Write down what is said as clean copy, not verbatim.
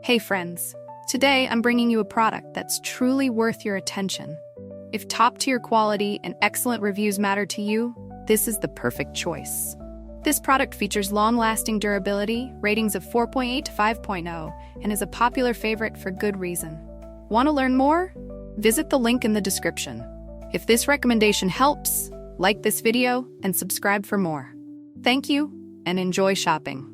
Hey friends, today I'm bringing you a product that's truly worth your attention. If top-tier quality and excellent reviews matter to you, this is the perfect choice. This product features long-lasting durability, ratings of 4.8 to 5.0, and is a popular favorite for good reason. Want to learn more? Visit the link in the description. If this recommendation helps, like this video and subscribe for more. Thank you, and enjoy shopping.